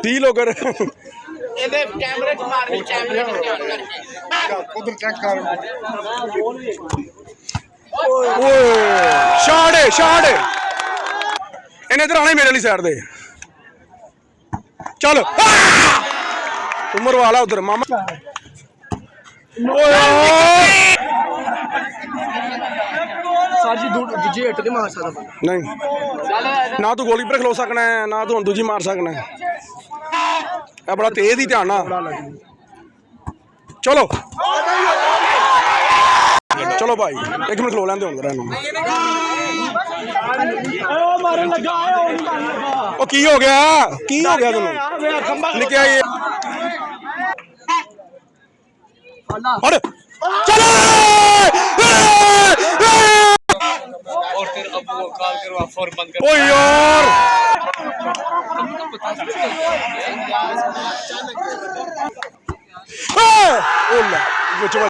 तीह लोगर शाट है शाट है इन्हें इधर आना ही मेरे वाली साइड दे चल उमर वाला उधर मामा नहीं ना तू गोली पर खलो सकना है ना तू दूजी मार सकना है बड़ा तेज ही ध्यान ना चलो चलो भाई एक मिनट खलो लेंदे हुण की हो गया तैनूं निकया ये चलो और फिर अब वो कॉल करो आप फौरन बंद कर। ओ यार ओला